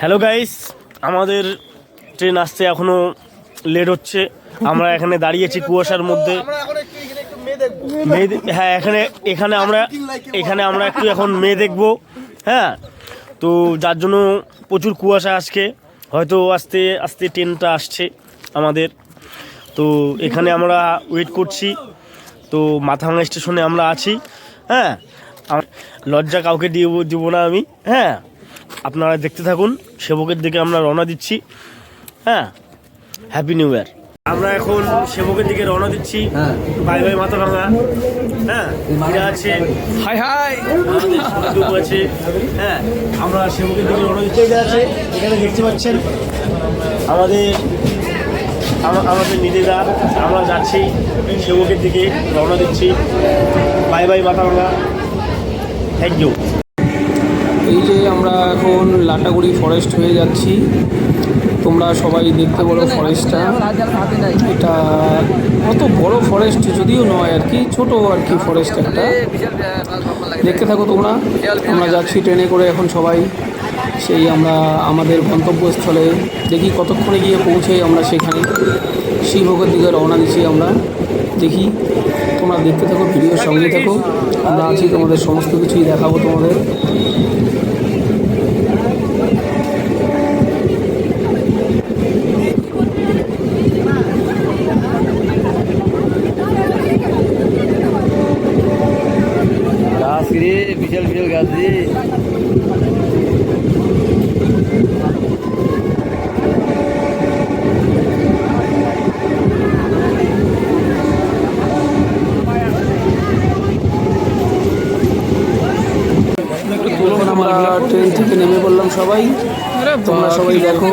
Hello guys, আমাদের train আসতে এখনো লেট হচ্ছে। আমরা এখানে দাঁড়িয়েছি কুয়াশার মধ্যে। হ্যাঁ, এখানে আমরা একটু এখন মেয়ে দেখবো। হ্যাঁ, তো যার জন্য প্রচুর কুয়াশা আজকে, হয়তো আস্তে আস্তে ট্রেনটা আসছে আমাদের। তো এখানে আমরা ওয়েট করছি। তো মাথাভাঙা স্টেশনে আমরা আছি। হ্যাঁ, লজ্জা কাউকে দিব না আমি। হ্যাঁ, আপনারা দেখতে থাকুন। সেবকের দিকে আমরা রওনা দিচ্ছি। হ্যাঁ, হ্যাপি নিউ ইয়ার। আমরা এখন সেবকের দিকে রওনা দিচ্ছি। Bye bye Mathabhanga. হ্যাঁ, এরা আছে, হাই হাই আছে। হ্যাঁ, আমরা সেবকের দিকে রওনা দিচ্ছি। আছে এখানে দেখতে পাচ্ছেন আমাদের নিদেদা। আমরা যাচ্ছি সেবকের দিকে রওনা দিচ্ছি। Bye bye Mathabhanga, thank you. এই যে আমরা এখন লাটাগুড়ি ফরেস্ট হয়ে যাচ্ছি। তোমরা সবাই দেখতে বলো ফরেস্টটা। এটা অত বড় ফরেস্ট যদিও নয় আর কি, ছোট আর কি ফরেস্ট একটা। দেখতে থাকো তোমরা। আমরা যাচ্ছি ট্রেনে করে এখন সবাই আমরা আমাদের গন্তব্যস্থলে। দেখি কতক্ষণে গিয়ে পৌঁছাই আমরা সেখানে। শিবভোগের দিকে রওনা দিচ্ছি আমরা। দেখি তোমরা দেখতে থাকো, ভিডিওর সঙ্গে থাকো। আমরা আছি, তোমাদের সমস্ত কিছুই দেখাবো তোমাদের। বিশাল বিশাল গাছ দিয়ে আমরা ট্রেন থেকে নেমে পড়লাম সবাই। তোমরা সবাই দেখো,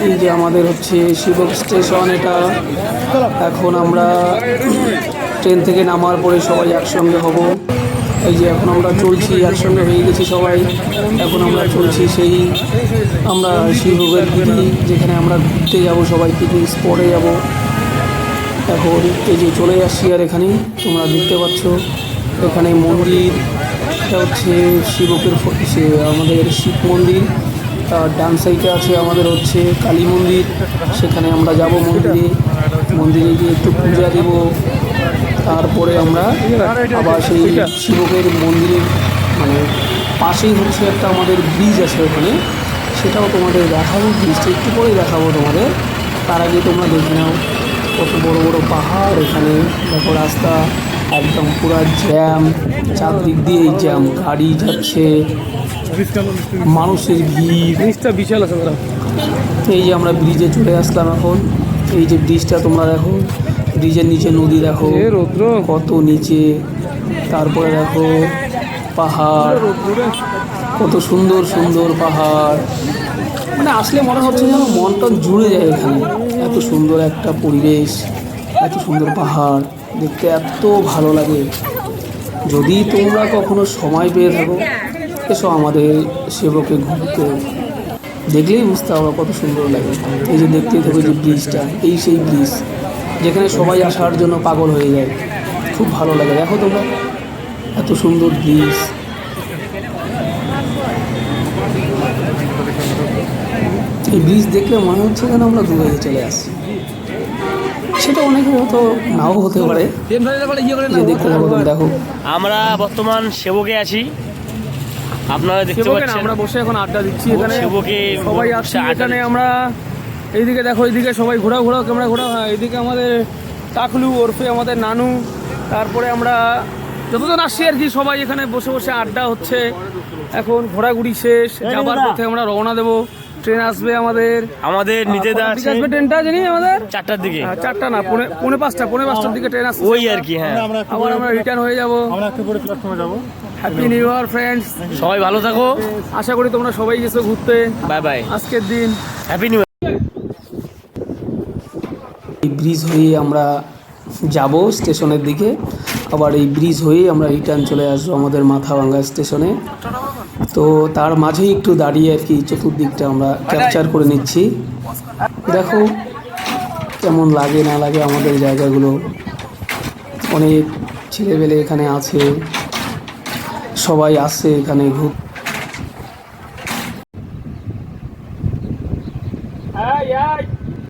এই যে আমাদের হচ্ছে শিবক স্টেশন এটা। এখন আমরা ট্রেন থেকে নামার পরে সবাই একসঙ্গে হব। এই যে এখন আমরা চলছি, একসঙ্গে হয়ে গেছি সবাই। এখন আমরা চলছি আমরা শিবভোগের দিকে, যেখানে আমরা ঘুরতে যাব, সবাই পিকনিক স্পটে যাব। এখন এই যে চলে আসছি। আর এখানে তোমরা দেখতে পাচ্ছ এখানে মন্দির, এটা হচ্ছে শিবকের আমাদের শিব মন্দির। তার ডান সাইডে আছে আমাদের হচ্ছে কালী মন্দির। সেখানে আমরা যাব মন্দিরে গিয়ে একটু পূজা দেব। তারপরে আমরা আবার সেই শিবকের মন্দিরের পাশেই হচ্ছে একটা আমাদের ব্রিজ আছে ওখানে, সেটাও তোমাদের দেখাবো। ব্রিজটা একটু পরেই দেখাবো তোমাদের। তার আগে তোমরা দেখে নাও কত বড় বড় পাহাড় এখানে। দেখো রাস্তা একদম পুরা জ্যাম, চারদিক দিয়ে জ্যাম, গাড়ি যাচ্ছে, মানুষের ভিড় বিশাল আছে। এই যে আমরা ব্রিজে চলে আসলাম এখন। এই যে ব্রিজটা তোমরা দেখো, ব্রিজের নিচে নদী দেখো কত নিচে। তারপরে দেখো পাহাড়, কত সুন্দর সুন্দর পাহাড়। আসলে মনে হচ্ছে যেন মনটা জুড়ে যায় এখানে। এত সুন্দর একটা পরিবেশ, এত সুন্দর পাহাড় দেখতে এত ভালো লাগে। যদি তোমরা কখনো সময় পেয়ে থাকো, এসো আমাদের সেবকে ঘুরতে, দেখলেই বুঝতে পারো কত সুন্দর লাগে। এই যে দেখতেই থাকো যে ব্রিজটা, এই সেই ব্রিজ যেখানে সবাই আসার জন্য পাগল হয়ে যায়। খুব ভালো লাগে। দেখো তোমরা এত সুন্দর ব্রিজ। এই ব্রিজ দেখলে মনে হচ্ছে যেন আমরা দূরে চলে আসছি। সেটা অনেকে হয়তো নাও হতে পারে। দেখতে থাকো, দেখো আমরা বর্তমান সেবকে আছি। আপনারা দেখতে পাচ্ছেন আমরা বসে এখন আড্ডা দিচ্ছি এখানে। সেবকে সবাই আসছি এখানে। আমরা এইদিকে দেখো, এইদিকে সবাই ঘোরাও ক্যামেরা ঘোরাও। হ্যাঁ, এইদিকে আমাদের টাকলু ওরফে আমাদের নানু। তারপরে আমরা যতজন আসছি আর কি, সবাই এখানে বসে বসে আড্ডা হচ্ছে। এখন ঘোরাঘুরি শেষ, যাবার পথে আমরা রওনা দেবো। ট্রেন আসবে আমাদের নিদেদা আসবে। ট্রেনটা জানি আমাদের 4টার দিকে, 4টা না, পৌনে 5টার দিকে ট্রেন আসবে ওই আর কি। হ্যাঁ, আবার আমরা রিটার্ন হয়ে যাবো। হ্যাপি নিউ ইয়ার ফ্রেন্ডস, সবাই ভালো থাকো। আশা করি তোমরা সবাই গেছো ঘুরতে। বাই বাই, আজকের দিন হ্যাপি নিউ ইয়ার। এই ব্রিজ হয়ে আমরা যাব স্টেশনের দিকে। আবার এই ব্রিজ হয়েই আমরা রিটার্ন চলে আসবো আমাদের মাথাভাঙা স্টেশনে। তো তার মাঝেই একটু দাঁড়িয়ে আর কি চতুর্দিকটা আমরা ক্যাপচার করে নিচ্ছি। দেখো কেমন লাগে না লাগে আমাদের জায়গাগুলো। অনেক ছেলেবেলে এখানে আছে, সবাই আসে এখানে ঘুরতে। এই